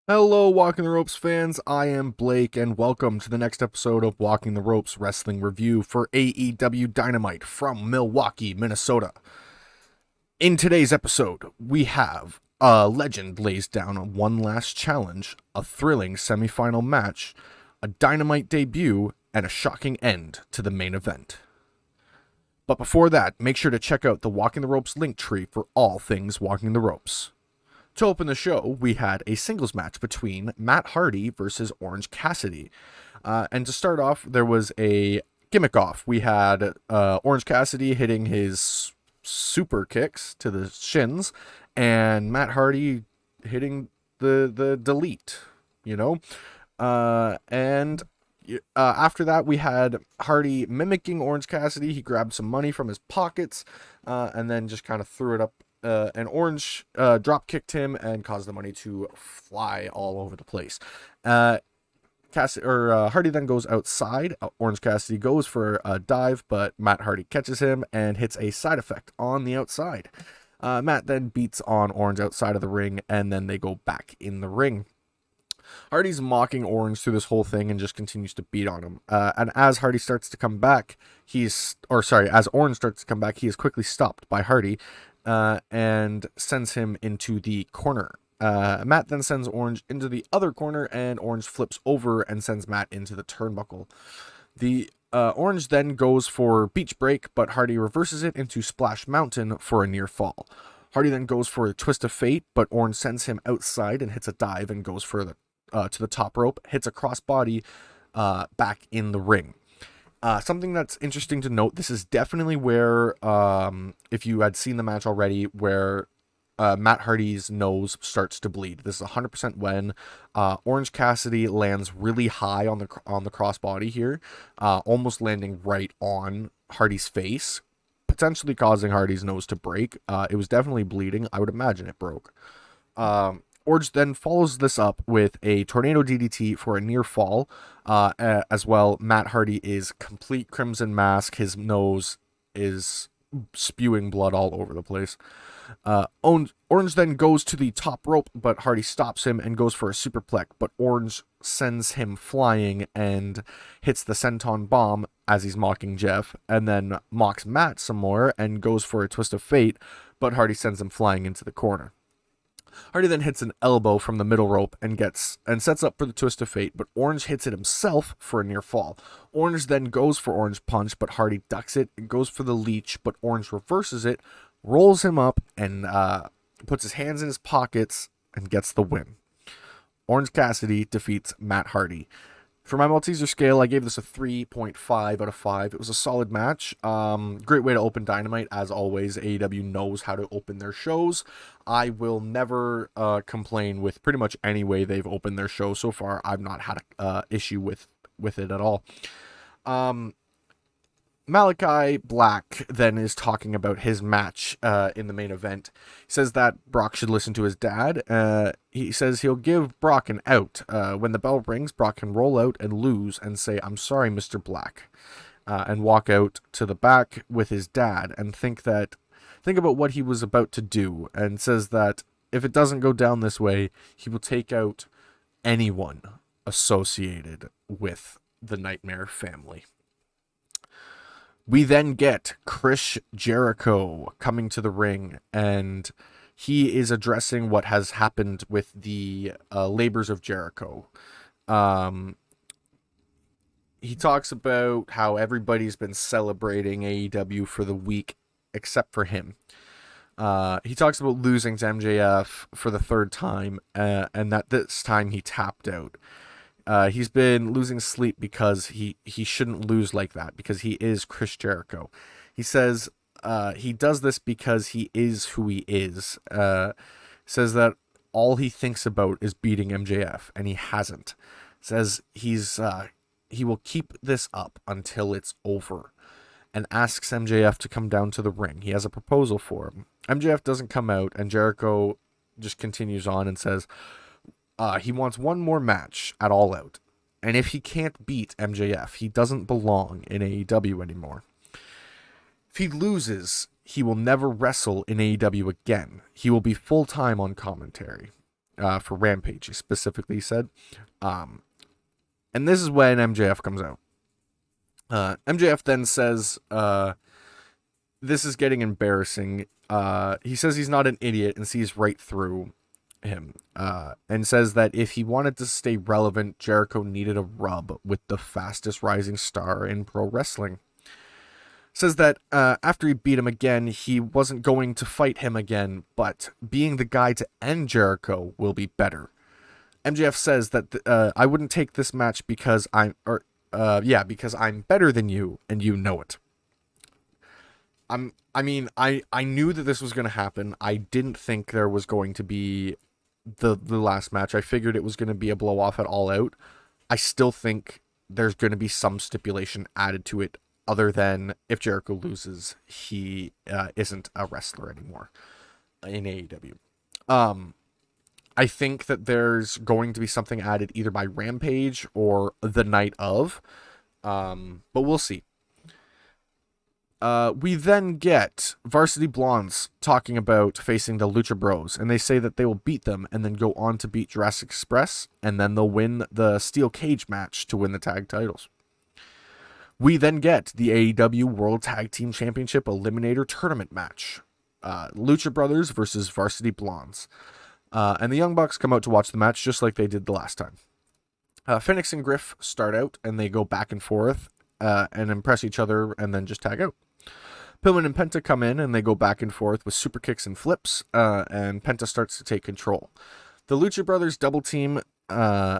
Hello, Walking the Ropes fans. I am Blake, and welcome to the next episode of Walking the Ropes Wrestling Review for AEW Dynamite from Milwaukee, Minnesota. In today's episode, we have a legend lays down one last challenge, a thrilling semifinal match, a Dynamite debut, and a shocking end to the main event. But before that, make sure to check out the Walking the Ropes link tree for all things Walking the Ropes. To open the show, we had a singles match between Matt Hardy versus Orange Cassidy. And to start off, there was a gimmick off. We had Orange Cassidy hitting his super kicks to the shins, and Matt Hardy hitting the delete, you know? And after that, we had Hardy mimicking Orange Cassidy. He grabbed some money from his pockets and then just kind of threw it up. And Orange drop kicked him and caused the money to fly all over the place. Hardy then goes outside. Orange Cassidy goes for a dive, but Matt Hardy catches him and hits a side effect on the outside. Matt then beats on Orange outside of the ring, and then they go back in the ring. Hardy's mocking Orange through this whole thing and just continues to beat on him. And as Hardy starts to come back, as Orange starts to come back, he is quickly stopped by Hardy. And sends him into the corner. Matt then sends Orange into the other corner, and Orange flips over and sends Matt into the turnbuckle. The Orange then goes for Beach Break, but Hardy reverses it into Splash Mountain for a near fall. Hardy then goes for a Twist of Fate, but Orange sends him outside and hits a dive and goes for to the top rope, hits a crossbody back in the ring. Something that's interesting to note, this is definitely where, if you had seen the match already, where Matt Hardy's nose starts to bleed. This is 100% when Orange Cassidy lands really high on the crossbody here, almost landing right on Hardy's face, potentially causing Hardy's nose to break. It was definitely bleeding. I would imagine it broke. Orange then follows this up with a tornado DDT for a near fall. As well, Matt Hardy is complete crimson mask. His nose is spewing blood all over the place. Orange then goes to the top rope, but Hardy stops him and goes for a superplex. But Orange sends him flying and hits the senton bomb as he's mocking Jeff, and then mocks Matt some more and goes for a Twist of Fate, but Hardy sends him flying into the corner. Hardy then hits an elbow from the middle rope and sets up for the Twist of Fate, but Orange hits it himself for a near fall. Orange then goes for Orange Punch, but Hardy ducks it and goes for the leech, but Orange reverses it, rolls him up, and puts his hands in his pockets and gets the win. Orange Cassidy defeats Matt Hardy. For my Malteser scale, I gave this a 3.5 out of 5. It was a solid match. Great way to open Dynamite. As always, AEW knows how to open their shows. I will never complain with pretty much any way they've opened their show so far. I've not had an issue with it at all. Malachi Black then is talking about his match in the main event. He says that Brock should listen to his dad. He says he'll give Brock an out. When the bell rings, Brock can roll out and lose and say, "I'm sorry, Mr. Black," and walk out to the back with his dad and think about what he was about to do, and says that if it doesn't go down this way, he will take out anyone associated with the Nightmare family. We then get Chris Jericho coming to the ring, and he is addressing what has happened with the labors of Jericho. He talks about how everybody's been celebrating AEW for the week except for him. He talks about losing to MJF for the third time, and that this time he tapped out. He's been losing sleep because he shouldn't lose like that, because he is Chris Jericho. He says he does this because he is who he is. Says that all he thinks about is beating MJF, and he hasn't. Says he will keep this up until it's over, and asks MJF to come down to the ring. He has a proposal for him. MJF doesn't come out, and Jericho just continues on and says he wants one more match at All Out. And if he can't beat MJF, he doesn't belong in AEW anymore. If he loses, he will never wrestle in AEW again. He will be full-time on commentary. for Rampage, he specifically said. And this is when MJF comes out. MJF then says, this is getting embarrassing. He says he's not an idiot and sees right through him, and says that if he wanted to stay relevant, Jericho needed a rub with the fastest rising star in pro wrestling. Says that after he beat him again, he wasn't going to fight him again, but being the guy to end Jericho will be better. MJF says that I wouldn't take this match because because I'm better than you and you know it. I knew that this was going to happen. I didn't think there was going to be the last match. I figured it was going to be a blow off at All Out. I still think there's going to be some stipulation added to it, other than if Jericho loses, he isn't a wrestler anymore in AEW. I think that there's going to be something added either by Rampage or the night of, but we'll see. We then get Varsity Blondes talking about facing the Lucha Bros, and they say that they will beat them and then go on to beat Jurassic Express, and then they'll win the Steel Cage match to win the tag titles. We then get the AEW World Tag Team Championship Eliminator Tournament match. Lucha Brothers versus Varsity Blondes. And the Young Bucks come out to watch the match just like they did the last time. Phoenix and Griff start out, and they go back and forth and impress each other and then just tag out. Pillman and Penta come in, and they go back and forth with super kicks and flips, and Penta starts to take control. The Lucha Brothers double team Pillman,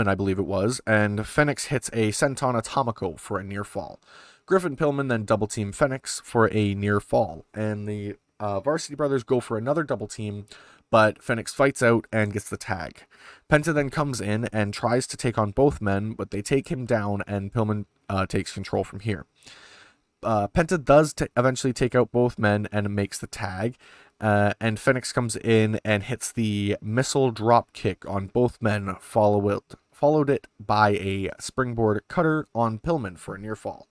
I believe it was, and Phoenix hits a Senton Atomico for a near fall. Griff and Pillman then double team Phoenix for a near fall, and the Varsity Brothers go for another double team, but Phoenix fights out and gets the tag. Penta then comes in and tries to take on both men, but they take him down, and Pillman takes control from here. Penta does eventually take out both men and makes the tag, and Phoenix comes in and hits the missile drop kick on both men, followed it by a springboard cutter on Pillman for a near fall.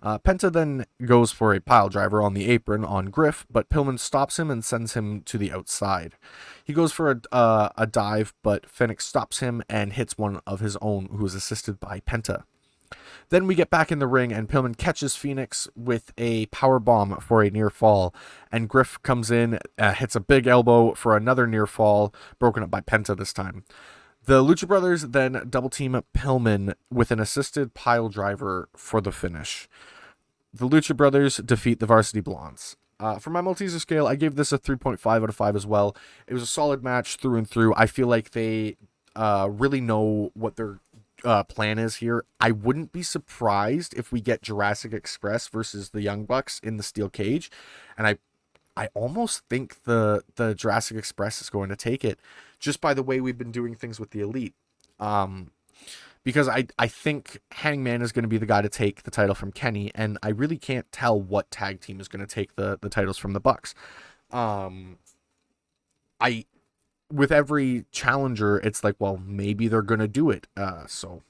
Penta then goes for a pile driver on the apron on Griff, but Pillman stops him and sends him to the outside. He goes for a dive, but Phoenix stops him and hits one of his own, who is assisted by Penta. Then we get back in the ring, and Pillman catches Phoenix with a power bomb for a near fall, and Griff comes in, hits a big elbow for another near fall, broken up by Penta this time. The Lucha Brothers then double team Pillman with an assisted pile driver for the finish. The Lucha Brothers defeat the Varsity Blondes. For my Malteser scale, I gave this a 3.5 out of 5 as well. It was a solid match through and through. I feel like they really know what their plan is here. I wouldn't be surprised if we get Jurassic Express versus the Young Bucks in the steel cage, and I almost think the Jurassic Express is going to take it, just by the way we've been doing things with the Elite. Because I think Hangman is going to be the guy to take the title from Kenny, and I really can't tell what tag team is going to take the titles from the Bucks. With every challenger, it's like, well, maybe they're going to do it. So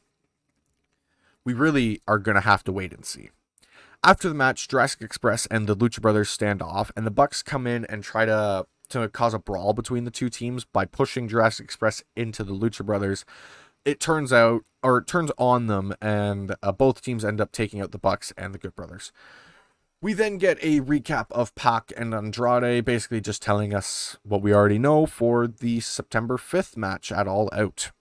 we really are going to have to wait and see. After the match, Jurassic Express and the Lucha Brothers stand off, and the Bucks come in and try to cause a brawl between the two teams by pushing Jurassic Express into the Lucha Brothers. It turns on them, and both teams end up taking out the Bucks and the Good Brothers. We then get a recap of Pac and Andrade, basically just telling us what we already know for the September 5th match at All Out.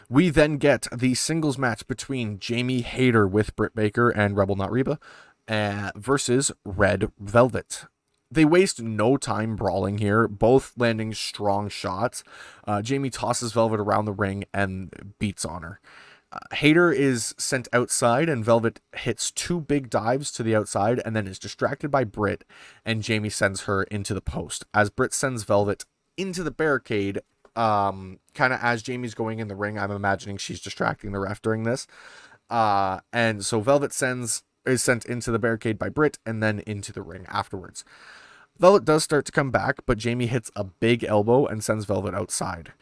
We then get the singles match between Jamie Hayter with Britt Baker and Rebel Not Reba versus Red Velvet. They waste no time brawling here, both landing strong shots. Jamie tosses Velvet around the ring and beats on her. Hayter is sent outside, and Velvet hits two big dives to the outside and then is distracted by Britt, and Jamie sends her into the post. As Britt sends Velvet into the barricade, kind of as Jamie's going in the ring, I'm imagining she's distracting the ref during this. And so Velvet is sent into the barricade by Britt and then into the ring afterwards. Velvet does start to come back, but Jamie hits a big elbow and sends Velvet outside.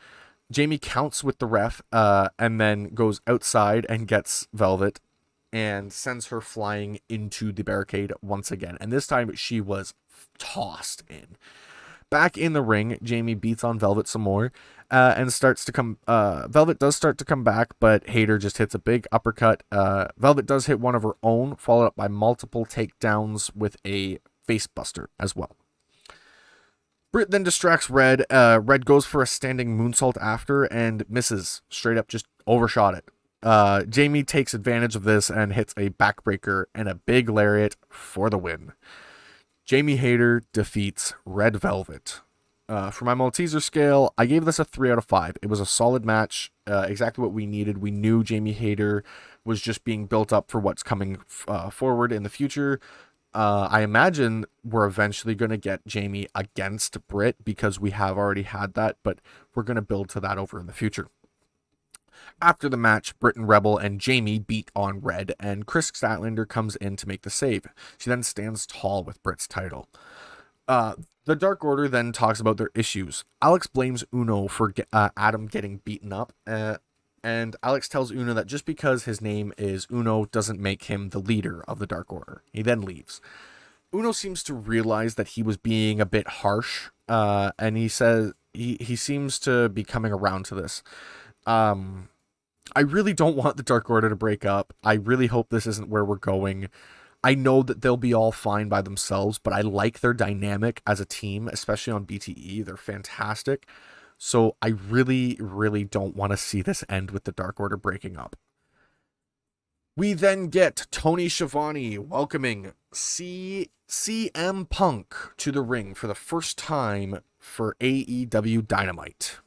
Jamie counts with the ref and then goes outside and gets Velvet and sends her flying into the barricade once again. And this time she was tossed in. Back in the ring, Jamie beats on Velvet some more, and starts to come. Velvet does start to come back, but Hayter just hits a big uppercut. Velvet does hit one of her own, followed up by multiple takedowns with a facebuster as well. Britt then distracts Red. Red goes for a standing moonsault after and misses. Straight up just overshot it. Jamie takes advantage of this and hits a backbreaker and a big lariat for the win. Jamie Hayter defeats Red Velvet. For my Malteser scale, I gave this a 3 out of 5. It was a solid match, exactly what we needed. We knew Jamie Hayter was just being built up for what's coming forward in the future. I imagine we're eventually going to get Jamie against Britt because we have already had that, but we're going to build to that over in the future. After the match, Britt and Rebel and Jamie beat on Red, and Chris Statlander comes in to make the save. She then stands tall with Britt's title. The Dark Order then talks about their issues. Alex blames Uno for Adam getting beaten up, and Alex tells Uno that just because his name is Uno doesn't make him the leader of the Dark Order. He then leaves. Uno seems to realize that he was being a bit harsh, and he says he seems to be coming around to this. I really don't want the Dark Order to break up. I really hope this isn't where we're going. I know that they'll be all fine by themselves, but I like their dynamic as a team, especially on BTE. They're fantastic. So I really, really don't want to see this end with the Dark Order breaking up. We then get Tony Schiavone welcoming CM Punk to the ring for the first time for AEW Dynamite.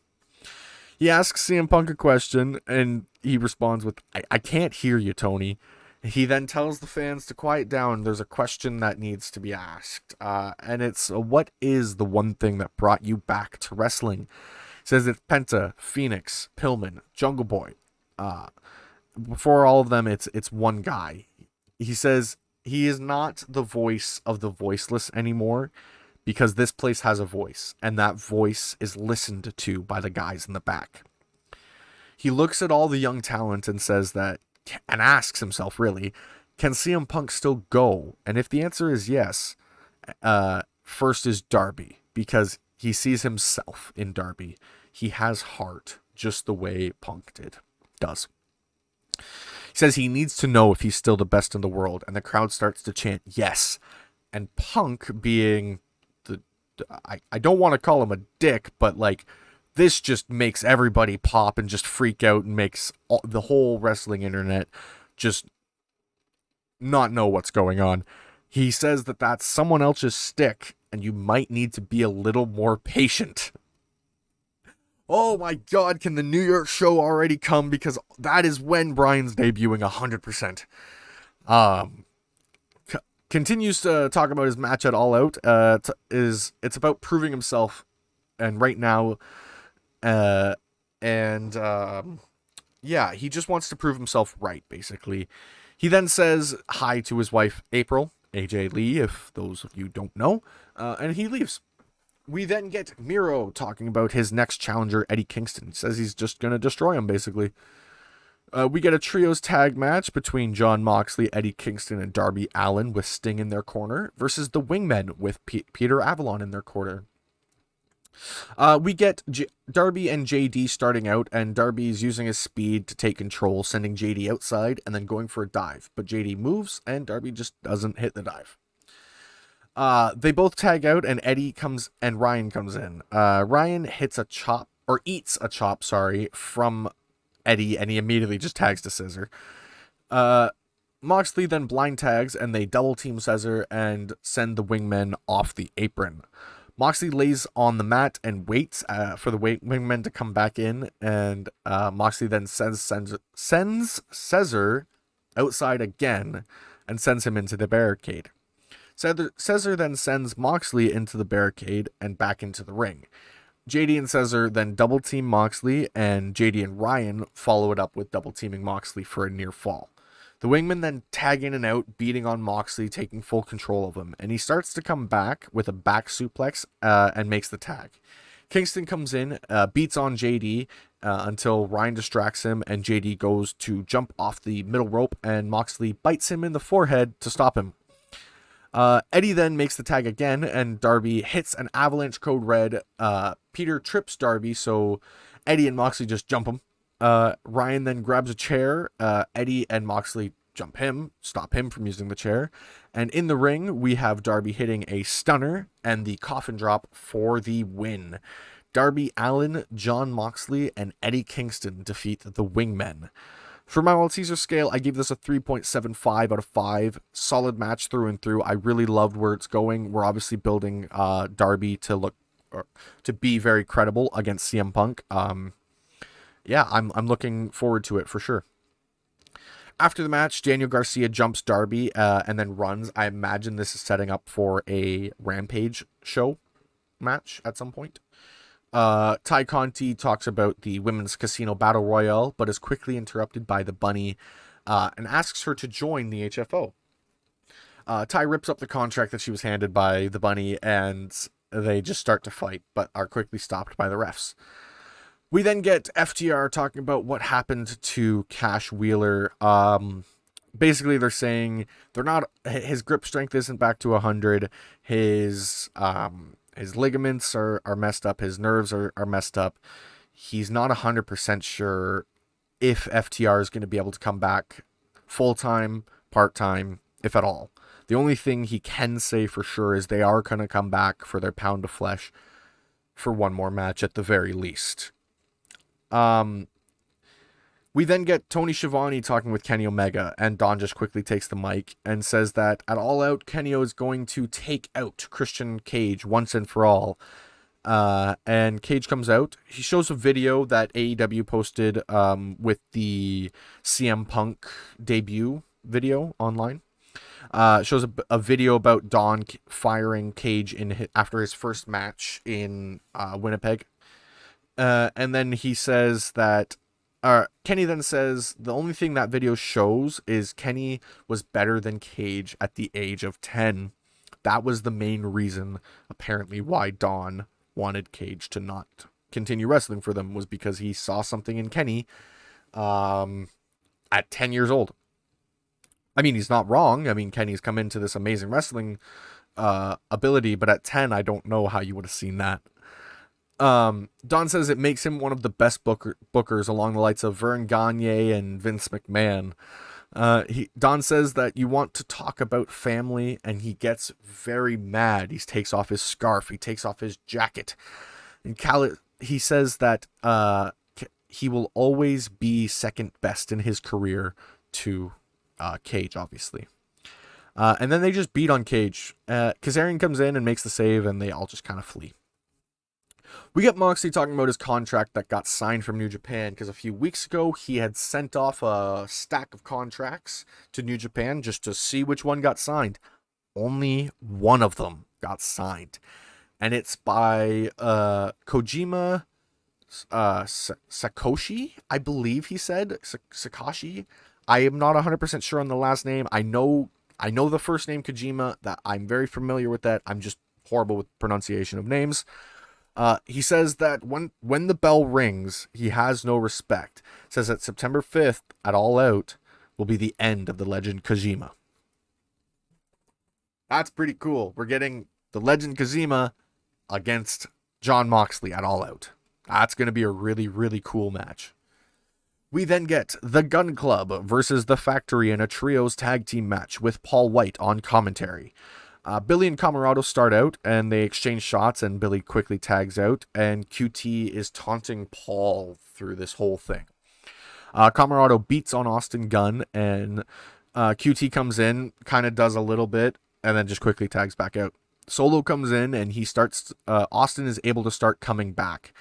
He asks CM Punk a question, and he responds with, I can't hear you, Tony. He then tells the fans to quiet down. There's a question that needs to be asked. And it's, what is the one thing that brought you back to wrestling? He says it's Penta, Phoenix, Pillman, Jungle Boy. Before all of them, it's one guy. He says he is not the voice of the voiceless anymore, because this place has a voice, and that voice is listened to by the guys in the back. He looks at all the young talent and says that, and asks himself, really, can CM Punk still go? And if the answer is yes, first is Darby, because he sees himself in Darby. He has heart, just the way Punk does. He says he needs to know if he's still the best in the world, and the crowd starts to chant yes. And Punk, being I don't want to call him a dick, but like, this just makes everybody pop and just freak out and makes the whole wrestling internet just not know what's going on. He says that that's someone else's stick, and you might need to be a little more patient. Oh my God, can the New York show already come? Because that is when Bryan's debuting 100%. Continues to talk about his match at All Out. It's about proving himself, and right now, yeah, he just wants to prove himself right, basically. He then says hi to his wife, April, AJ Lee, if those of you don't know, and he leaves. We then get Miro talking about his next challenger, Eddie Kingston. He says he's just going to destroy him, basically. We get a trios tag match between Jon Moxley, Eddie Kingston, and Darby Allin with Sting in their corner versus the Wingmen with Peter Avalon in their corner. We get Darby and JD starting out, and Darby's using his speed to take control, sending JD outside and then going for a dive. But JD moves, and Darby just doesn't hit the dive. They both tag out, and Ryan comes in. Ryan eats a chop, from Eddie, and he immediately just tags to Scissor. Moxley then blind tags, and they double team Scissor and send the Wingmen off the apron. Moxley lays on the mat and waits for the Wingmen to come back in, and Moxley then sends Scissor outside again and sends him into the barricade. Scissor then sends Moxley into the barricade and back into the ring. JD and Scissor then double team Moxley, and JD and Ryan follow it up with double teaming Moxley for a near fall. The Wingmen then tag in and out, beating on Moxley, taking full control of him, and he starts to come back with a back suplex and makes the tag. Kingston comes in, beats on JD until Ryan distracts him, and JD goes to jump off the middle rope, and Moxley bites him in the forehead to stop him. Eddie then makes the tag again, and Darby hits an avalanche code red. Peter trips Darby, so Eddie and Moxley just jump him. Ryan then grabs a chair. Eddie and Moxley jump him, stop him from using the chair. And in the ring, we have Darby hitting a stunner and the coffin drop for the win. Darby Allin, Jon Moxley, and Eddie Kingston defeat the Wingmen. For my Malteser scale, I gave this a 3.75 out of 5. Solid match through and through. I really loved where it's going. We're obviously building Darby to be very credible against CM Punk. Yeah, I'm looking forward to it for sure. After the match, Daniel Garcia jumps Darby and then runs. I imagine this is setting up for a Rampage show match at some point. Ty Conti talks about the Women's Casino Battle Royale, but is quickly interrupted by the Bunny and asks her to join the HFO. Ty rips up the contract that she was handed by the Bunny, and they just start to fight, but are quickly stopped by the refs. We then get FTR talking about what happened to Cash Wheeler. Basically, they're saying his grip strength isn't back to 100. His ligaments are messed up. His nerves are messed up. He's not 100% sure if FTR is going to be able to come back full-time, part-time, if at all. The only thing he can say for sure is they are going to come back for their pound of flesh for one more match at the very least. We then get Tony Schiavone talking with Kenny Omega, and Don just quickly takes the mic and says that at All Out, Kenny is going to take out Christian Cage once and for all. And Cage comes out. He shows a video that AEW posted with the CM Punk debut video online. Shows a video about Don firing Cage after his first match in Winnipeg. And then he says that Kenny then says the only thing that video shows is Kenny was better than Cage at the age of 10. That was the main reason, apparently, why Don wanted Cage to not continue wrestling for them, was because he saw something in Kenny at 10 years old. I mean, he's not wrong. I mean, Kenny's come into this amazing wrestling ability, but at 10, I don't know how you would have seen that. Don says it makes him one of the best bookers along the likes of Vern Gagne and Vince McMahon. Don says that you want to talk about family, and he gets very mad. He takes off his scarf. He takes off his jacket. And he says that he will always be second best in his career to Cage, obviously. And then they just beat on Cage. Kazarian comes in and makes the save, and they all just kind of flee. We get Moxley talking about his contract that got signed from New Japan, because a few weeks ago he had sent off a stack of contracts to New Japan just to see which one got signed. Only one of them got signed, and it's by Kojima Sakoshi, I believe he said. Sakashi. I am not 100% sure on the last name. I know the first name Kojima, that I'm very familiar with that. I'm just horrible with pronunciation of names. He says that when the bell rings, he has no respect. Says that September 5th at All Out will be the end of the legend Kojima. That's pretty cool. We're getting the legend Kojima against Jon Moxley at All Out. That's going to be a really, really cool match. We then get the Gun Club versus the Factory in a trios tag team match with Paul White on commentary. Billy and Camarado start out, and they exchange shots, and Billy quickly tags out, and QT is taunting Paul through this whole thing. Camarado beats on Austin Gunn, and QT comes in, kind of does a little bit, and then just quickly tags back out. Solo comes in, and he starts. Austin is able to start coming back,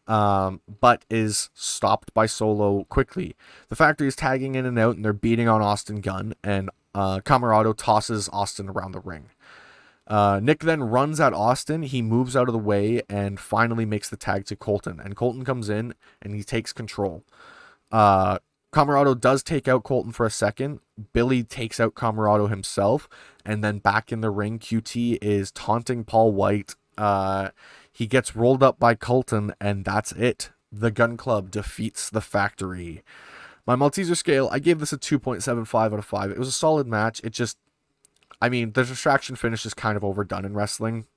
but is stopped by Solo quickly. The Factory is tagging in and out, and they're beating on Austin Gunn, and Camarado tosses Austin around the ring. Nick then runs at Austin. He moves out of the way and finally makes the tag to Colton. And Colton comes in and he takes control. Camarado does take out Colton for a second. Billy takes out Camarado himself. And then back in the ring, QT is taunting Paul White. He gets rolled up by Colton, and that's it. The Gun Club defeats the Factory. My Malteser scale, I gave this a 2.75 out of 5. It was a solid match. I mean, the distraction finish is kind of overdone in wrestling.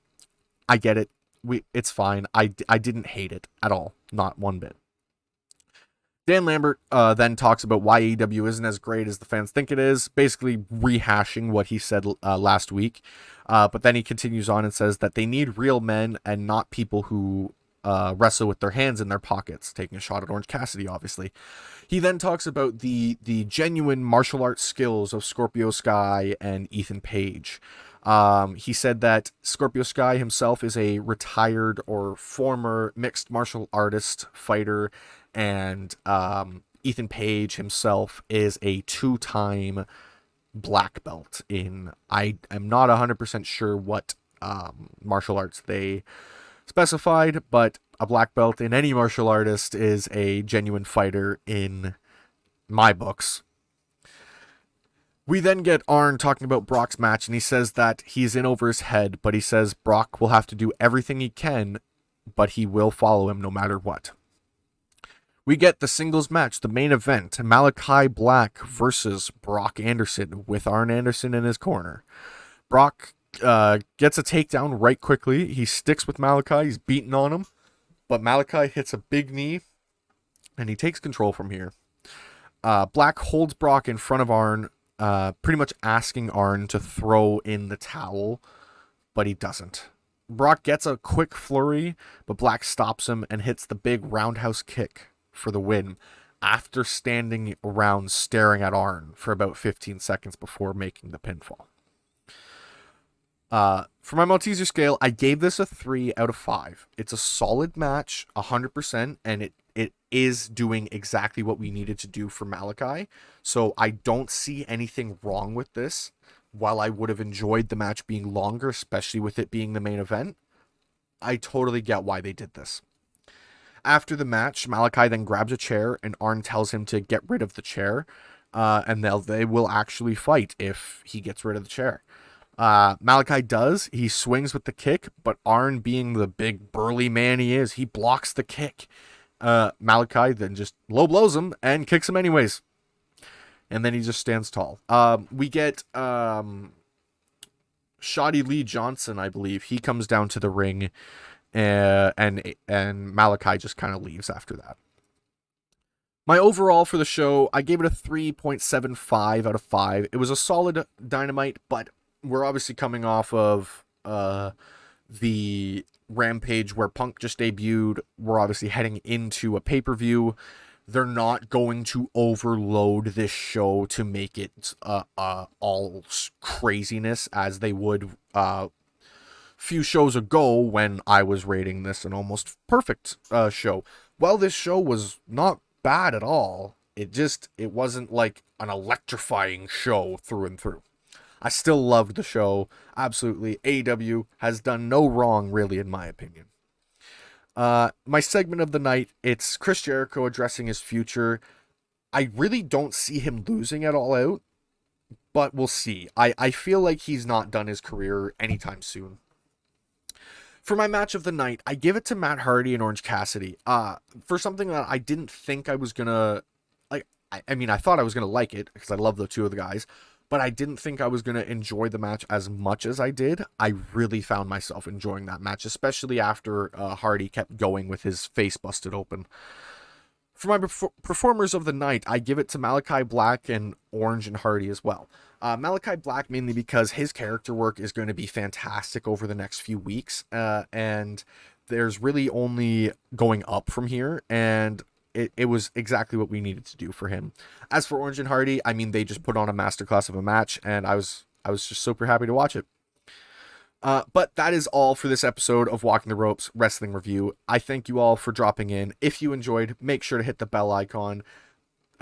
I get it. It's fine. I didn't hate it at all. Not one bit. Dan Lambert then talks about why AEW isn't as great as the fans think it is, basically rehashing what he said last week. But then he continues on and says that they need real men and not people who wrestle with their hands in their pockets, taking a shot at Orange Cassidy, obviously. He then talks about the genuine martial arts skills of Scorpio Sky and Ethan Page. He said that Scorpio Sky himself is a retired or former mixed martial artist fighter, and Ethan Page himself is a 2-time black belt in, I am not 100% sure what martial arts they specified, but a black belt in any martial artist is a genuine fighter in my books. We then get Arn talking about Brock's match, and he says that he's in over his head, but he says Brock will have to do everything he can, but he will follow him no matter what. We get the singles match, the main event, Malachi Black versus Brock Anderson, with Arn Anderson in his corner. Brock gets a takedown right quickly. He sticks with Malachi. He's beating on him, but Malachi hits a big knee, and he takes control from here. Black holds Brock in front of Arn, pretty much asking Arn to throw in the towel, but he doesn't. Brock gets a quick flurry, but Black stops him and hits the big roundhouse kick for the win after standing around staring at Arn for about 15 seconds before making the pinfall. For my Malteser scale, I gave this a 3 out of 5. It's a solid match, 100%, and it is doing exactly what we needed to do for Malachi. So I don't see anything wrong with this. While I would have enjoyed the match being longer, especially with it being the main event, I totally get why they did this. After the match, Malachi then grabs a chair, and Arn tells him to get rid of the chair, and they will actually fight if he gets rid of the chair. Malachi does. He swings with the kick, but Arn, being the big burly man he is, he blocks the kick. Malachi then just low blows him and kicks him anyways. And then he just stands tall. We get Shoddy Lee Johnson, I believe. He comes down to the ring, and Malachi just kind of leaves after that. My overall for the show, I gave it a 3.75 out of 5. It was a solid Dynamite, but we're obviously coming off of the Rampage where Punk just debuted. We're obviously heading into a pay-per-view. They're not going to overload this show to make it all craziness as they would few shows ago when I was rating this an almost perfect show. Well, this show was not bad at all. It wasn't like an electrifying show through and through. I still loved the show. Absolutely. AEW has done no wrong, really, in my opinion. My segment of the night, it's Chris Jericho addressing his future. I really don't see him losing at All Out, but we'll see. I feel like he's not done his career anytime soon. For my match of the night, I give it to Matt Hardy and Orange Cassidy. For something that I didn't think I was gonna like. I mean, I thought I was gonna like it because I love the two of the guys, but I didn't think I was gonna enjoy the match as much as I did. I really found myself enjoying that match, especially after Hardy kept going with his face busted open. For my performers of the night, I give it to Malachi Black and Orange and Hardy as well. Malachi Black mainly because his character work is going to be fantastic over the next few weeks, and there's really only going up from here, and it was exactly what we needed to do for him. As for Orange and Hardy, I mean, they just put on a masterclass of a match, and I was just super happy to watch it. But that is all for this episode of Walking the Ropes Wrestling Review. I thank you all for dropping in. If you enjoyed, make sure to hit the bell icon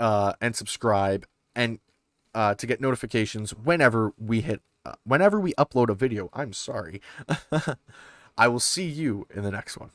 and subscribe, and to get notifications whenever we upload a video. I'm sorry. I will see you in the next one.